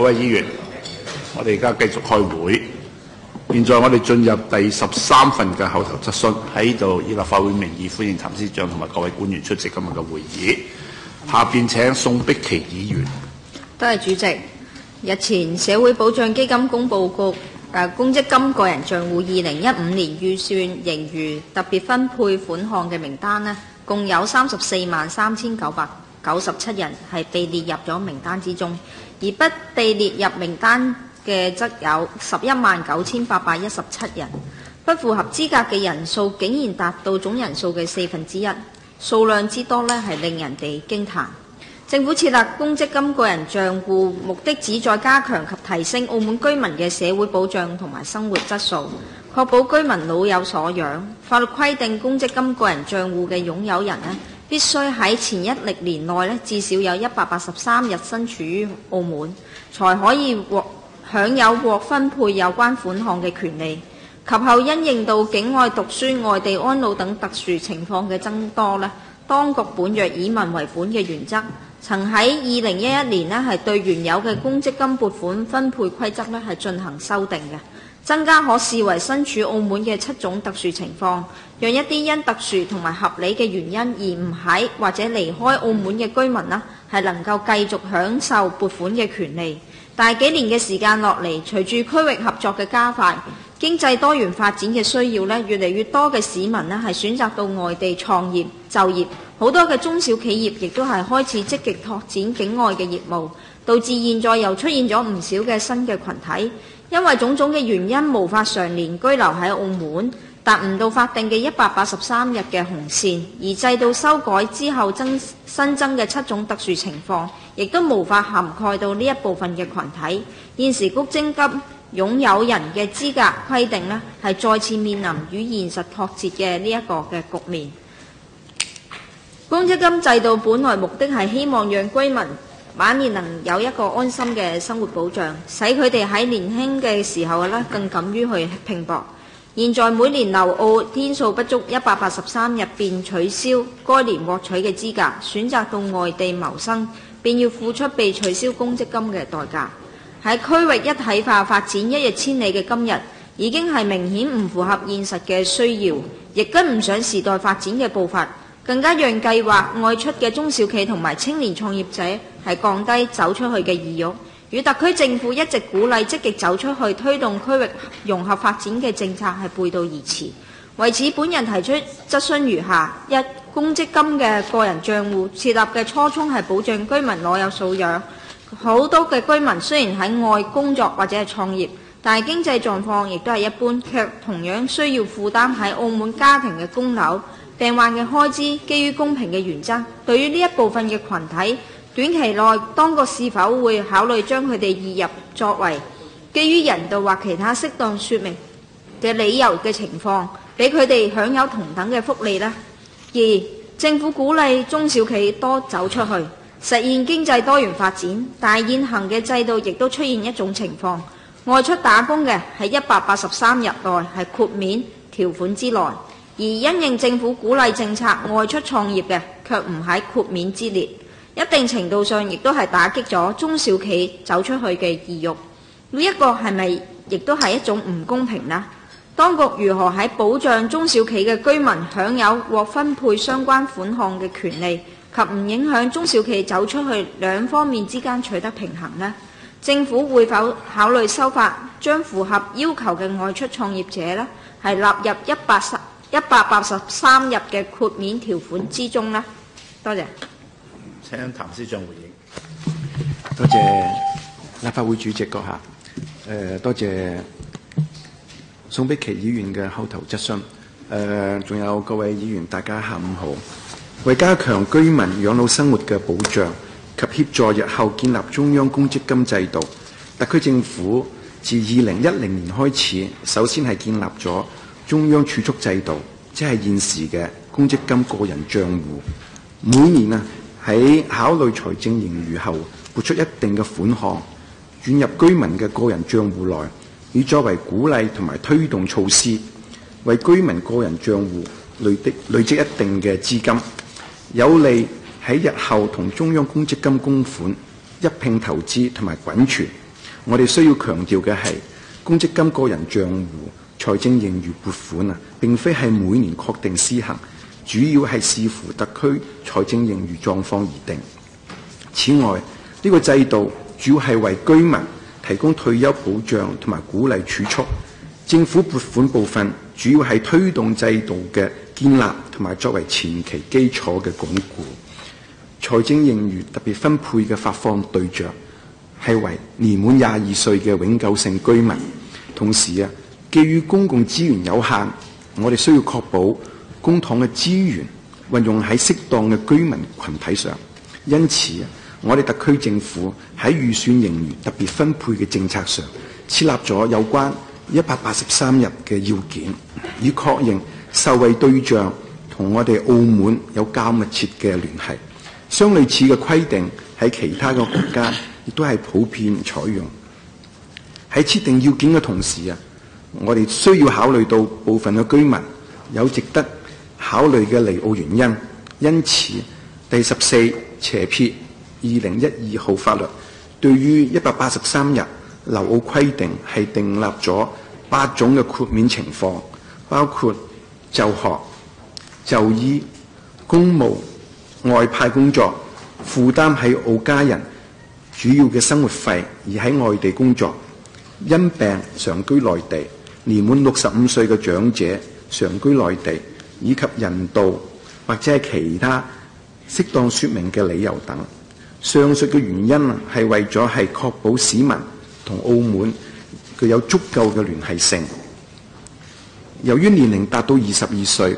各位議員，我哋而家繼續開會。現在我哋進入第13份嘅口頭質詢，喺度以立法會名義歡迎譚司長同埋各位官員出席今日嘅會議。下邊請宋碧琪議員。多謝主席。日前社會保障基金公布公積金個人帳戶2015年預算盈餘特別分配款項嘅名單呢，共有343997人係被列入咗名單之中，而不被列入名單嘅則有119817人，不符合資格嘅人數竟然達到總人數嘅1/4，數量之多呢係令人哋驚歎。政府設立公積金個人帳戶，目的旨在加強及提升澳門居民嘅社會保障同埋生活質素，確保居民老有所養。法律規定，公積金個人帳戶嘅擁有人呢，必須喺前一歷年內呢至少有183日身處於澳門，才可以享有獲分配有關款項嘅權利。及後因應到境外讀書、外地安老等特殊情況嘅增多呢，當局本着以民為本嘅原則，曾喺2011年呢係對原有嘅公積金撥款分配規則呢係進行修訂嘅，增加可視為身處澳門嘅7種特殊情況，讓一啲因特殊同埋合理嘅原因而唔喺或者離開澳門嘅居民呢係能夠繼續享受撥款嘅權利。但係幾年嘅時間落嚟，隨住區域合作嘅加快，經濟多元發展嘅需要呢，越嚟越多嘅市民呢係選擇到外地創業就業。好多嘅中小企業亦都係開始積極拓展境外嘅業務，導致現在又出現咗唔少嘅新嘅群體，因為種種嘅原因無法常年居留喺澳門，達唔到法定嘅183日嘅紅線，而制度修改之後新增嘅7種特殊情況，亦都無法涵蓋到呢一部分嘅群體。現時公積金擁有人嘅資格規定呢，係再次面臨與現實脫節嘅呢一個嘅局面。公積金制度本來目的係希望讓居民晚年能有一個安心嘅生活保障，使佢哋喺年輕嘅時候呢更敢於去拼搏。現在每年留澳天數不足183日便取消該年獲取嘅資格，選擇到外地謀生，便要付出被取消公積金嘅代價。喺區域一體化發展一日千里嘅今日，已經係明顯唔符合現實嘅需要，亦跟唔上時代發展嘅步伐。更加讓計劃外出嘅中小企同埋青年創業者係降低走出去嘅意欲，與特區政府一直鼓勵積極走出去推動區域融合發展嘅政策係背道而馳。為此，本人提出質詢如下：一、公積金嘅個人帳戶設立嘅初衷係保障居民老有所養，好多嘅居民雖然喺外工作或者係創業，但係經濟狀況亦都係一般，卻同樣需要負擔喺澳門家庭嘅供樓、病患嘅開支。基於公平嘅原則，對於呢一部分嘅群體，短期內當局是否會考慮將佢哋移入作為基於人道或其他適當說明嘅理由嘅情況，俾佢哋享有同等嘅福利呢？二、政府鼓勵中小企多走出去，實現經濟多元發展，但係現行嘅制度亦都出現一種情況，外出打工嘅喺183日內係豁免條款之內，而因應政府鼓勵政策，外出創業嘅卻唔喺豁免之列，一定程度上亦都係打擊咗中小企走出去嘅意欲。呢一個係咪亦都係一種唔公平呢？當局如何喺保障中小企嘅居民享有獲分配相關款項嘅權利，及唔影響中小企走出去兩方面之間取得平衡呢？政府會否考慮修法，將符合要求嘅外出創業者呢係納入183日嘅豁免條款之中呢？多謝。請譚司長回應。多謝立法會主席閣下。多謝宋碧琪議員嘅口頭質詢。仲有各位議員，大家下午好。為加強居民養老生活嘅保障及協助日後建立中央公積金制度，特區政府自2010年開始，首先係建立咗中央儲蓄制度，即係現時嘅公積金個人帳戶。每年喺考慮財政盈餘後，撥出一定嘅款項轉入居民嘅個人帳戶內，以作為鼓勵同埋推動措施，為居民個人帳戶累積一定嘅資金，有利喺日後同中央公積金供款一併投資同埋滾存，我哋需要強調嘅係，公積金個人帳戶財政盈餘撥款並非係每年確定施行，主要係視乎特區財政盈餘狀況而定。此外，呢個制度主要係為居民提供退休保障同埋鼓勵儲蓄。政府撥款部分主要係推動制度嘅建立同埋作為前期基礎嘅鞏固。財政盈餘特別分配嘅發放對象係為年滿22歲嘅永久性居民。同時基於公共資源有限，我哋需要確保公帑嘅資源運用喺適當嘅居民群體上。因此我哋特區政府喺預算盈餘特別分配嘅政策上設立咗有關183日嘅要件，以確認受惠對象同我哋澳門有較密切嘅聯繫。相類似嘅規定喺其他嘅國家亦都係普遍採用。喺設定要件嘅同時我哋需要考慮到部分嘅居民有值得考慮嘅離澳原因。因此第14/2012號法律對於183日留澳規定係訂立咗8種嘅豁免情況，包括就學、就醫、公務、外派工作、負擔喺澳家人主要嘅生活費而喺外地工作、因病常居內地、年滿65歲嘅長者常居內地，以及人道或者係其他適當說明嘅理由等。上述嘅原因係為咗係確保市民同澳門具有足夠嘅聯繫性。由於年齡達到22歲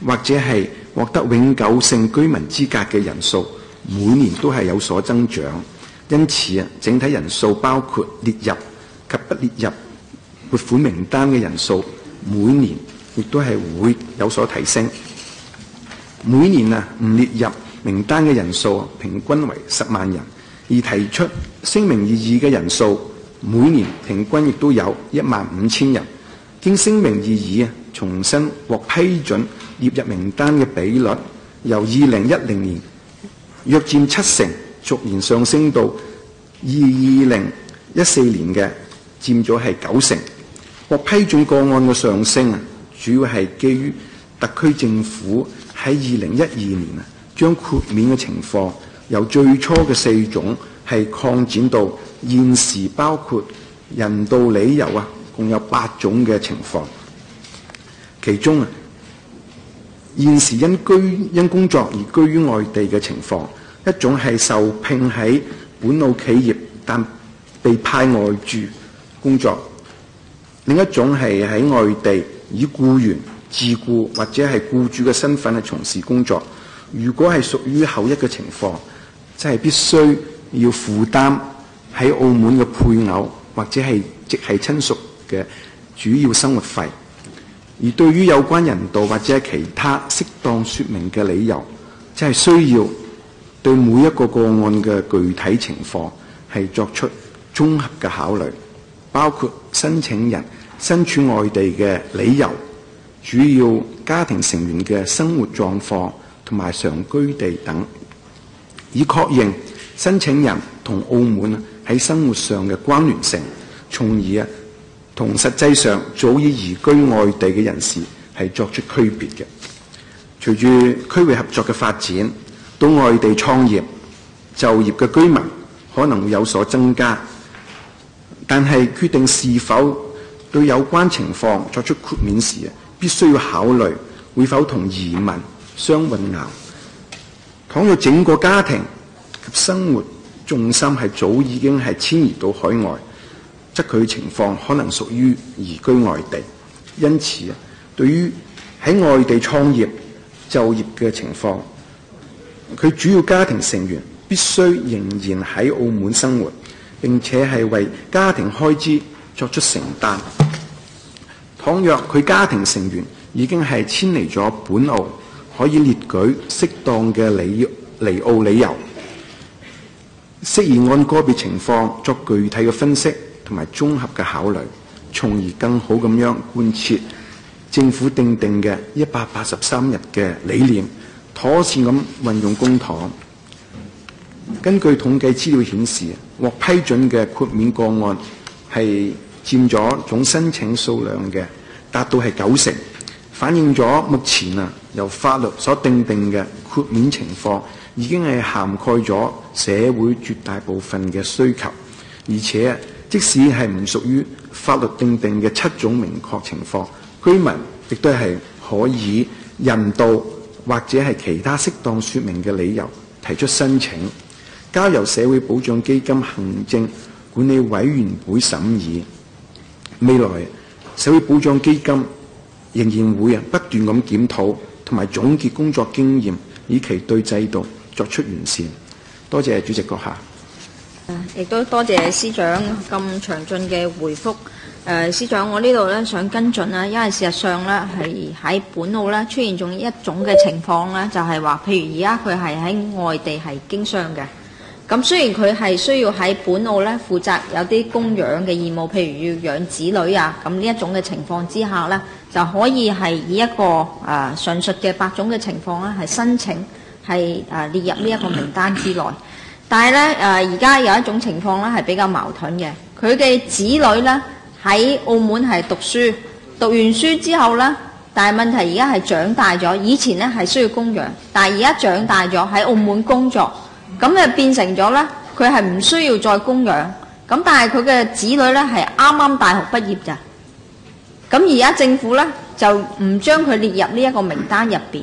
或者係獲得永久性居民資格嘅人數每年都係有所增長，因此整體人數包括列入及不列入撥款名單嘅人數每年亦都係會有所提升。每年唔列入名單嘅人數平均為10萬人，而提出聲明異議嘅人數每年平均亦都有15000人。經聲明異議重新獲批准列入名單嘅比率由2010年約佔70%，逐年上升到2014年嘅佔咗係90%。獲批准個案嘅上升主要係基於特區政府喺2012年將豁免嘅情況由最初嘅4種係擴展到現時包括人道理由共有8種嘅情況。其中現時因工作而居於外地嘅情況，一種係受聘喺本澳企業但被派外駐工作，另一種係喺外地以僱員、自僱或者係僱主嘅身份去從事工作。如果係屬於後一嘅情況，即係必須要負擔喺澳門嘅配偶或者係直系親屬嘅主要生活費。而對於有關人道或者係其他適當說明嘅理由，即係需要對每一個個案嘅具體情況係作出綜合嘅考慮，包括申請人身處外地嘅理由、主要家庭成員嘅生活狀況同埋常居地等，以確認申請人同澳門喺生活上嘅關聯性，從而同實際上早已移居外地嘅人士係作出區別嘅。隨住區域合作嘅發展，到外地創業、就業嘅居民可能會有所增加，但係決定是否對有關情況作出豁免時，必須要考慮會否同移民相混淆。倘若整個家庭及生活重心係早已經係遷移到海外，則佢情況可能屬於移居外地。因此對於喺外地創業就業嘅情況，佢主要家庭成員必須仍然喺澳門生活，並且係為家庭開支作出承擔。倘若佢家庭成員已經係遷離咗本澳，可以列舉適當嘅離澳理由，適宜按個別情況作具體嘅分析同埋綜合嘅考慮，從而更好咁樣貫徹政府訂定嘅183日嘅理念，妥善咁運用公帑。根據統計資料顯示，獲批准嘅豁免個案係佔咗總申請數量嘅達到係90%，反映咗目前由法律所訂定嘅豁免情況已經係涵蓋咗社會絕大部分嘅需求，而且即使係唔屬於法律訂定嘅7種明確情況，居民亦都係可以人道或者係其他適當說明嘅理由提出申請，交由社會保障基金行政管理委員會審議。未來社會保障基金仍然會不斷咁檢討同埋總結工作經驗，以期對制度作出完善。多謝主席閣下。亦都多謝司長咁詳盡嘅回覆。司長，我呢度咧想跟進啦，因為事實上咧係喺本澳咧出現咗一種嘅情況咧，就係話，譬如而家佢係喺外地係經商嘅，咁雖然佢係需要喺本澳咧負責有啲供養嘅義務，譬如要養子女啊，咁呢一種嘅情況之下咧，就可以係以一個上述嘅8種嘅情況咧係申請係列入呢一個名單之內。但係咧而家有一種情況咧係比較矛盾嘅，佢嘅子女咧喺澳門係讀書，讀完書之後呢，但係問題而家係長大咗，以前呢係需要供養，但係而家長大咗喺澳門工作，咁就變成咗呢，佢係唔需要再供養，咁但係佢嘅子女呢係啱啱大學畢業咋，咁而家政府呢就唔將佢列入呢一個名單入邊，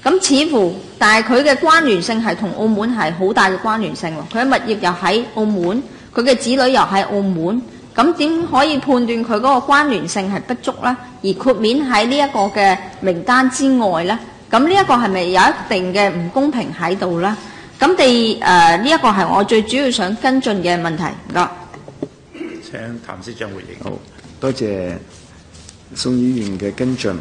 咁似乎但係佢嘅關聯性係同澳門係好大嘅關聯性喎，佢嘅物業又喺澳門，佢嘅子女又喺澳門。咁點可以判斷佢嗰個關聯性係不足呢？而豁免喺呢一個嘅名單之外呢？咁呢一個係咪有一定嘅唔公平喺度呢？咁呢一個係我最主要想跟進嘅問題。唔該。請譚司長回應。好，多謝宋議員嘅跟進。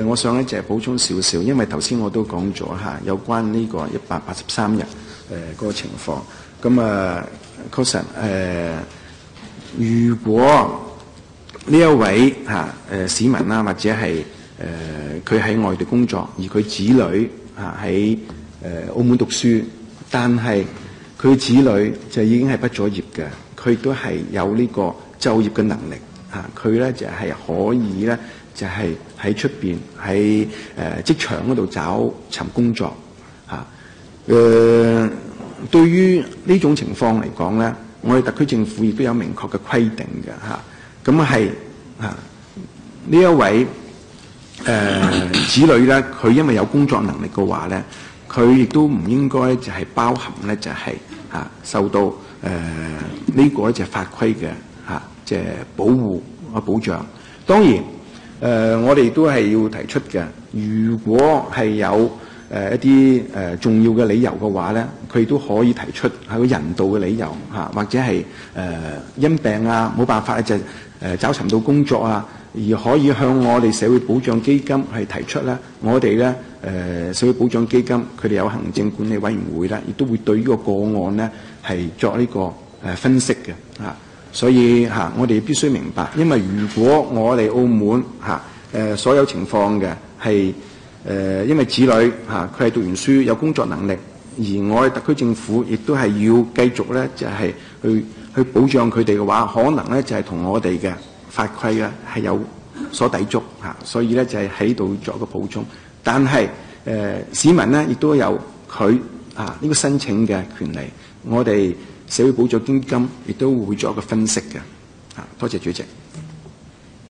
我想咧就係補充少少，因為頭先我都講咗嚇有關呢個183日嗰個情況。咁確實如果呢一位市民啦，或者係佢喺外地工作，而佢子女喺澳門讀書，但係佢子女就已經係畢咗業嘅，佢亦都係有呢個就業嘅能力佢咧就係可以咧就係喺出邊喺職場嗰度尋工作對於呢種情況嚟講咧，我哋特區政府亦都有明確嘅規定嘅咁係呢一位子女咧，佢因為有工作能力嘅話咧，佢亦都唔應該就係包含咧就係受到呢個就係法規嘅即係保護保障。當然我哋都係要提出嘅，如果係有一啲重要嘅理由嘅話咧，佢都可以提出係個人道嘅理由或者係因病冇辦法就找尋到工作而可以向我哋社會保障基金係提出咧，我哋咧社會保障基金佢哋有行政管理委員會咧，亦都會對呢個個案咧係作呢個分析嘅所以我哋必須明白，因為如果我哋澳門所有情況嘅係因為子女佢係讀完書有工作能力，而我哋特區政府亦都係要繼續咧就係去保障佢哋嘅話，可能咧就係同我哋嘅法規咧係有所抵觸所以咧就係喺度作一個補充。但係市民咧亦都有佢呢個申請嘅權利，我哋社會保障基金亦都會做一個分析嘅多謝主席。